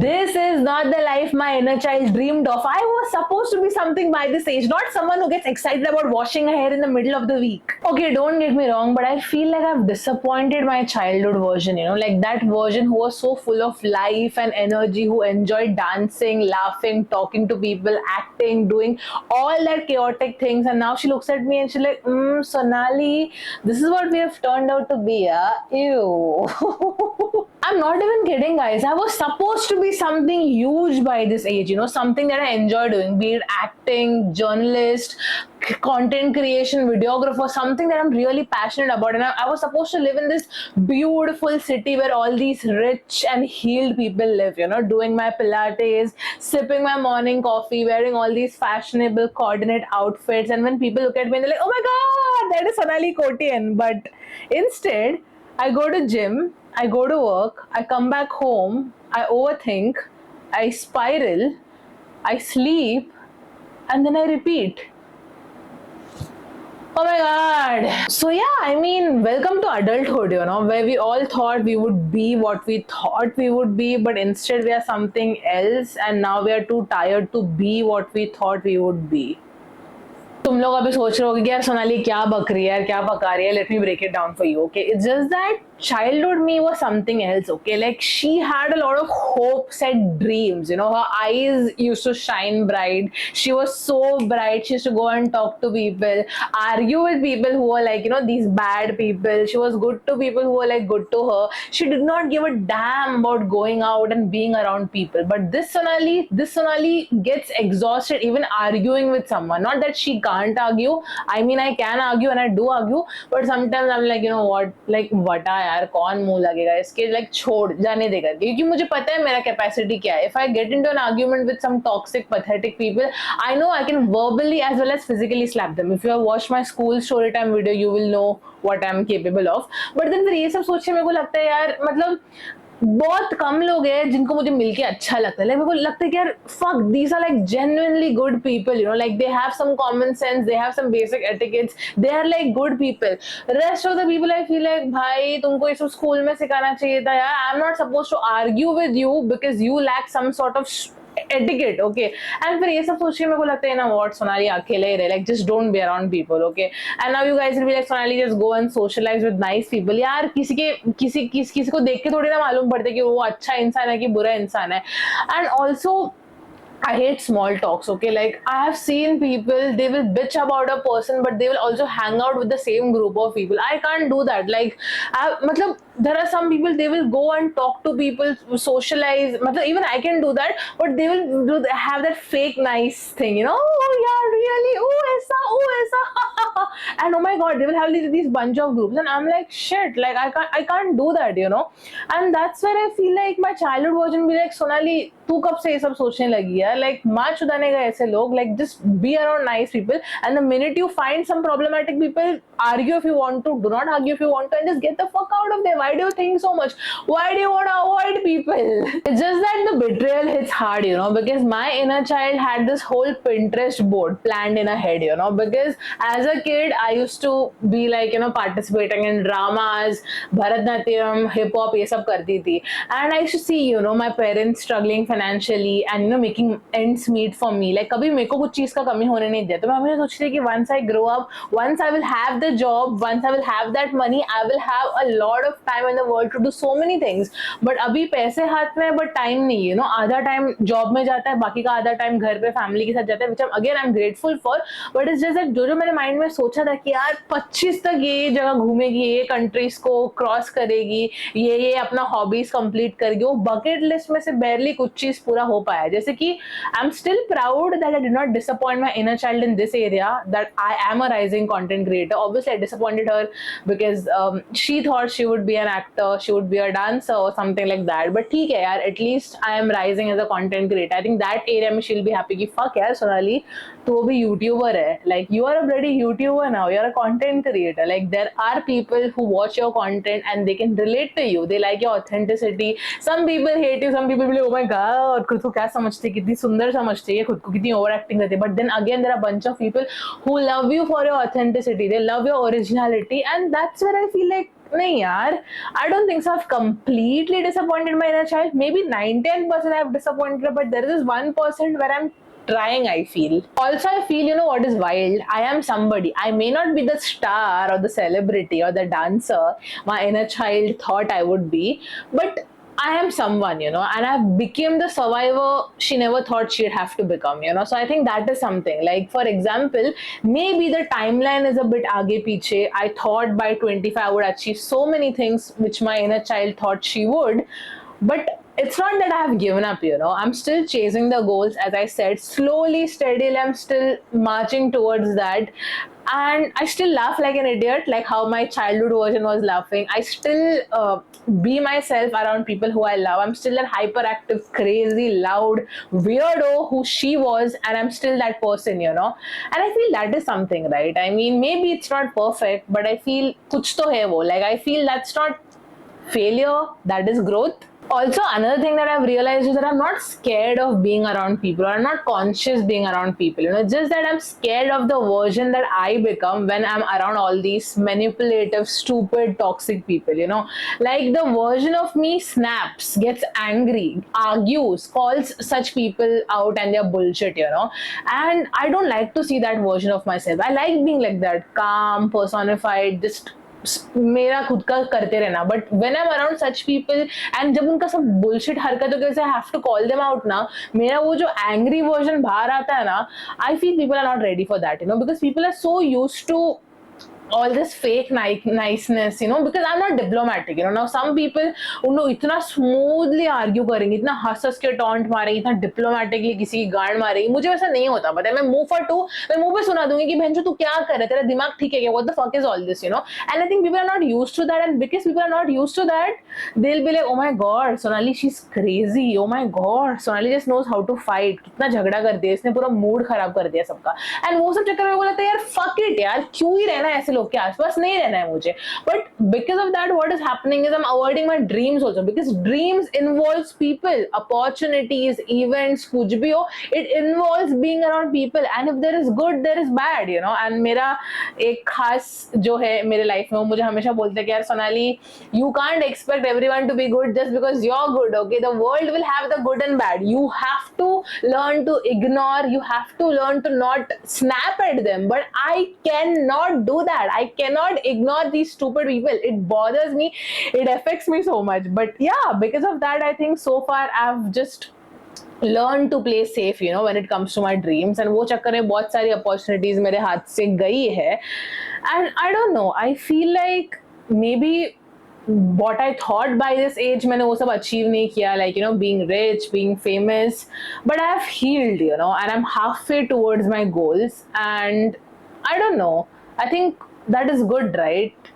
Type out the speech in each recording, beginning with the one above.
This is not the life my inner child dreamed of. I was supposed to be something by this age, not someone who gets excited about washing her hair in the middle of the week. Okay, don't get me wrong, but I feel like I've disappointed my childhood version, like that version who was so full of life and energy, who enjoyed dancing, laughing, talking to people, acting, doing all that chaotic things. And now she looks at me and she's like, Sonali, this is what we have turned out to be, Ew. I'm not even kidding, guys. I was supposed to be something huge by this age, something that I enjoy doing, be it acting, journalist, content creation, videographer, something that I'm really passionate about. And I was supposed to live in this beautiful city where all these rich and healed people live, doing my Pilates, sipping my morning coffee, wearing all these fashionable coordinate outfits. And when people look at me, they're like, oh my God, that is Sonali Kotian. But instead, I go to gym, I go to work, I come back home, I overthink, I spiral, I sleep, and then I repeat. Oh my God. So yeah, welcome to adulthood, where we all thought we would be what we thought we would be, but instead we are something else, and now we are too tired to be what we thought we would be. तुम लोग अभी सोच रहे हो कि यार सोनाली क्या बक रही है यार, क्या बका रही है. Let me break it down for you. Okay, it's just that childhood me was something else. Okay, like she had a lot of hopes and dreams. Her eyes used to shine bright. She was so bright. She used to go and talk to people, argue with people who were like these bad people. She was good to people who were like good to her. She did not give a damn about going out and being around people. But this Sonali gets exhausted even arguing with someone. Not that she can't argue. I can argue and I do argue, but sometimes I'm like, what, like what यार कौन मुंह लगेगा इसके, like छोड़ जाने देगा, क्योंकि मुझे पता है मेरा कैपेसिटी क्या है. If I get into an argument with some toxic pathetic people, I know I can verbally as well as physically slap them. If you have watched my school story time video, you will know what I'm capable of. But then फिर ये सब सोच के मेरे को लगता है यार, मतलब बहुत कम लोग हैं जिनको मुझे मिलके अच्छा लगता है. मेरे को लगता है कि यार fuck, these are like genuinely good people, like they have some common sense, they have some basic etiquettes, they are like good people. Rest of the people I feel like भाई तुमको ये सब स्कूल में सिखाना चाहिए था यार. I'm not supposed to argue with you because you lack some sort of etiquette, okay. And फिर ये सब सोच के मेरे को लगता है ना, what, सोनाली अकेले ही रहे, like just don't be around people, okay. And now you guys will be like, Sonali just go and socialize with nice people. यार किसी को देख के थोड़ी ना मालूम पड़ता है कि वो अच्छा इंसान है कि बुरा इंसान है. And also I hate small talks, okay. Like I have seen people, they will bitch about a person, but they will also hang out with the same group of people. I can't do that. Like there are some people, they will go and talk to people, socialize. Even I can do that, but they will have that fake nice thing, oh yeah, really, oh aisa. And oh my God, they will have these bunch of groups, and I'm like, shit, like I can't do that, And that's where I feel like my childhood version be like, Sonali, तू कब से ये सब सोचने लगी है? Like माँ चुदाने गए ऐसे लोग. Like just be around nice people, and the minute you find some problematic people, argue if you want to, do not argue if you want to, and just get the fuck out of there. Why do you think so much? Why do you want to avoid people? It's just that the betrayal hits hard, because my inner child had this whole Pinterest board planned in her head, because as a kid I used to be like, participating in dramas, Bharatnatyam, hip hop, ये सब करती थी. And I used to see, my parents struggling financially and making ends meet for me. Like कभी मेरे को कुछ चीज का कमी होने नहीं दिया. तो मैं हमेशा सोचती थी कि once I grow up, once I will have the job, once I will have that money, I will have a lot of time in the world to do so many things. But अभी पैसे हाथ में है, but time नहीं, आधा time job में जाता है, बाकी का आधा टाइम घर पे फैमिली के साथ जाता है, which I'm grateful for. But it's just that जो मेरे माइंड में सोचा था कि यार 25 तक ये जगह घूमेगी, ये कंट्रीज को क्रॉस करेगी, ये अपना हॉबीज कंप्लीट करेगी, वो बकेट लिस्ट में से barely कुछ चीज पूरा हो पाया. जैसे कि I am still proud that I did not disappoint my inner child in this area, that I am a rising content creator. Obviously I disappointed her because she thought she would be an actor, she would be a dancer or something like that. But ठीक है यार, at least I am rising as a content creator. I think that area में she will be happy कि fuck यार सोनाली तो भी YouTuber है. Like you are a bloody YouTuber now, you are a content creator. Like there are people who watch your content and they can relate to you, they like your authenticity. Some people hate you, some people oh my god खुद को क्या समझते, कितनी सुंदर समझते है, खुद को कितनी ओवर एक्टिंग करते. But then again there are bunch of people who love you for your authenticity, they love your originality, and that's where I feel like nahi yaar, I don't think so. I've completely disappointed my inner child. Maybe 9-10% I've disappointed, but there is this 1% where I'm trying, I feel. Also, I feel, you know what is wild? I am somebody. I may not be the star or the celebrity or the dancer my inner child thought I would be, but I am someone, you know, and I've become the survivor she never thought she'd have to become, you know. So I think that is something. Like, for example, maybe the timeline is a bit aage piche. I thought by 25 I would achieve so many things which my inner child thought she would, but it's not that I have given up, you know. I'm still chasing the goals, as I said, slowly, steadily. I'm still marching towards that. And I still laugh like an idiot, like how my childhood version was laughing. I still be myself around people who I love. I'm still that hyperactive, crazy, loud weirdo who she was, and I'm still that person, you know. And I feel that is something, right? I mean, maybe it's not perfect, but I feel kuch to hai wo. Like, I feel that's not failure, that is growth. Also, another thing that I've realized is that I'm not scared of being around people, or I'm not conscious being around people, you know. It's just that I'm scared of the version that I become when I'm around all these manipulative, stupid, toxic people, you know. Like, the version of me snaps, gets angry, argues, calls such people out and their bullshit, you know. And I don't like to see that version of myself. I like being like that, calm, personified, just मेरा खुद का करते रहना. But when I am around such people and जब उनका सब bullshit हरकतों के I have to call them out ना, मेरा वो जो एंग्री वर्जन बाहर आता है ना, I feel people are not ready for that, you know, because people are so used to all this fake niceness, you know, because I'm not diplomatic, you know. Now some people उन लोग इतना smoothly argue करेंगे, इतना हंस हंस के taunt मारेंगे, इतना डिप्लोमेटिकली किसी की गांड मारेंगे. मुझे वैसा नहीं होता, पता है. मैं मुंह फटू, मैं मुंह पे सुना दूंगी कि बहन तू क्या कर रहा है, तेरा दिमाग ठीक है क्या, what the fuck is all this, you know. And I think people are not used to that, and because people are not used to that, they will be like, oh my god Sonali she is crazy, oh my god Sonali just knows how to fight, कितना झगड़ा कर दिया इसने, पूरा mood खराब कर दिया सबका. एंड वो सब चक्कर में बोला था यार फक इट यार, क्यों ही रहना है ऐसे लोग के आसपास, नहीं रहना है मुझे. But because of that what is happening is I am avoiding my dreams also, because dreams involves people, opportunities, events, कुछ भी हो, it involves being around people, and if there is good there is bad, you know. And मेरा एक खास जो है मेरे life में, वो मुझे हमेशा बोलते हैं कि यार Sonali, you can't expect everyone to be good just because you are good, okay. The world will have the good and bad. You have to learn to ignore, you have to learn to not snap at them, but I cannot do that. I cannot ignore these stupid people. It bothers me, it affects me so much. But yeah, because of that, I think so far I've just learn to play safe, you know, when it comes to my dreams. And वो चक्कर में बहुत सारी opportunities मेरे हाथ से गई है. And I don't know, I feel like maybe what I thought by this age मैंने वो सब achieve नहीं किया, like, you know, being rich, being famous, but I have healed, you know, and I'm halfway towards my goals. And I don't know, I think that is good, right?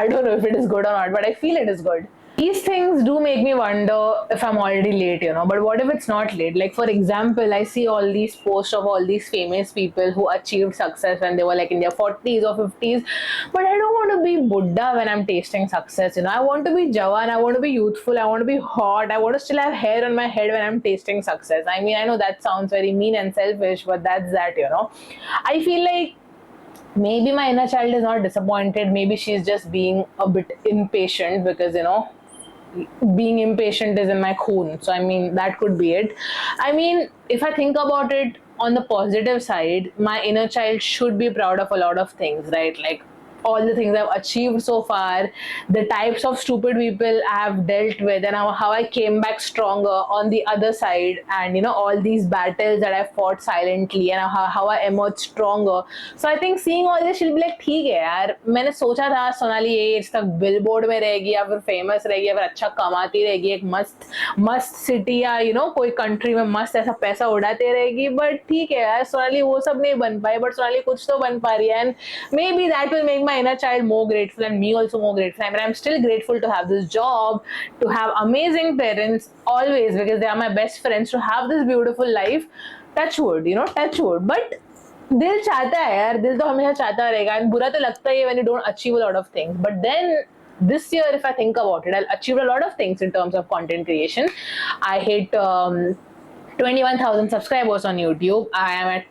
I don't know if it is good or not, but I feel it is good. These things do make me wonder if I'm already late, you know. But what if it's not late? Like, for example, I see all these posts of all these famous people who achieved success when they were like in their 40s or 50s. But I don't want to be Buddha when I'm tasting success, you know. I want to be Jawan, I want to be youthful, I want to be hot, I want to still have hair on my head when I'm tasting success. I mean, I know that sounds very mean and selfish, but that's that, you know. I feel like maybe my inner child is not disappointed. Maybe she's just being a bit impatient, because, you know, being impatient is in my khoon. So I mean, that could be it. I mean, if I think about it on the positive side, my inner child should be proud of a lot of things, right? Like all the things I've achieved so far, the types of stupid people I have dealt with, and how I came back stronger on the other side, and, you know, all these battles that I fought silently, and how I emerged stronger. So I think seeing all this, she'll be like, ठीक है यार, मैंने सोचा था सोनाली ये as तक billboard में रहेगी, या फिर फेमस रहेगी, या फिर अच्छा कमाती रहेगी, एक मस्त मस्त सिटी या, you know, कोई कंट्री में मस्त ऐसा पैसा उड़ाते रहेगी. बट ठीक है यार, सोनाली वो सब नहीं बन पाई, बट सोनाली कुछ तो बन पा रही है. And maybe that will make my inner child more grateful, and me also more grateful. I mean, I'm still grateful to have this job, to have amazing parents always, because they are my best friends, to have this beautiful life. Touch wood, you know, touch wood. But दिल चाहता है यार, दिल तो हमेशा चाहता रहेगा, and बुरा तो लगता ही है when you don't achieve a lot of things. But then this year, if I think about it, I'll achieve a lot of things in terms of content creation. I hit 21,000 subscribers on YouTube. I am at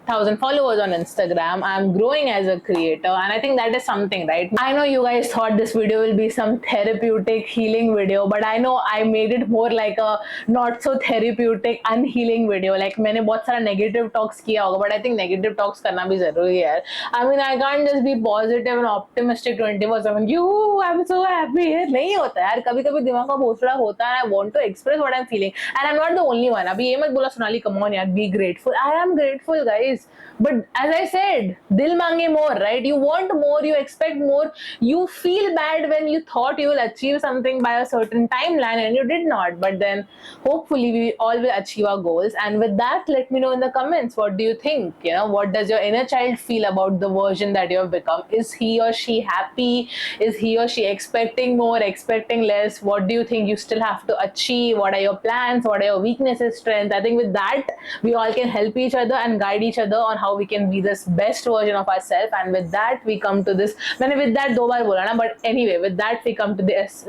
100,000 followers on Instagram. I'm growing as a creator, and I think that is something, right? I know you guys thought this video will be some therapeutic healing video, but I know I made it more like a not so therapeutic unhealing video. Like मैंने बहुत सारा negative talks किया होगा, but I think negative talks करना भी जरूरी है. I mean, I can't just be positive and optimistic 24/7. You, I'm so happy. नहीं होता यार, कभी कभी दिमाग का भोसड़ा होता है. I want to express what I'm feeling, and I'm not the only one. अभी ये मत बोला सोनाली, come on यार, be grateful. I am grateful, guys. But as I said, दिल मांगे more, right? You want more, you expect more. You feel bad when you thought you will achieve something by a certain timeline and you did not. But then hopefully we all will achieve our goals. And with that, let me know in the comments, what do you think? You know, what does your inner child feel about the version that you have become? Is he or she happy? Is he or she expecting more, expecting less? What do you think you still have to achieve? What are your plans? What are your weaknesses, strengths? I think with that, we all can help each other and guide each other on how we can be this best version of ourselves. And with that, we come to this. मैंने with that दो बार बोला ना, but anyway, with that we come to this.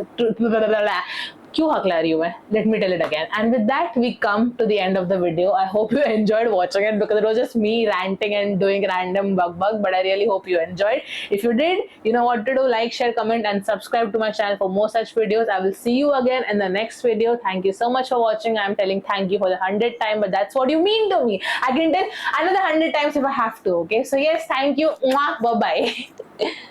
क्यों हकला रही हूँ मैं? Let me tell it again. And with that, we come to the end of the video. I hope you enjoyed watching it, because it was just me ranting and doing random bug, but I really hope you enjoyed. If you did, you know what to do. Like, share, comment, and subscribe to my channel for more such videos. I will see you again in the next video. Thank you so much for watching. I'm telling thank you for the 100th time, but that's what you mean to me. I can tell another 100 times if I have to, okay? So yes, thank you. Bye-bye.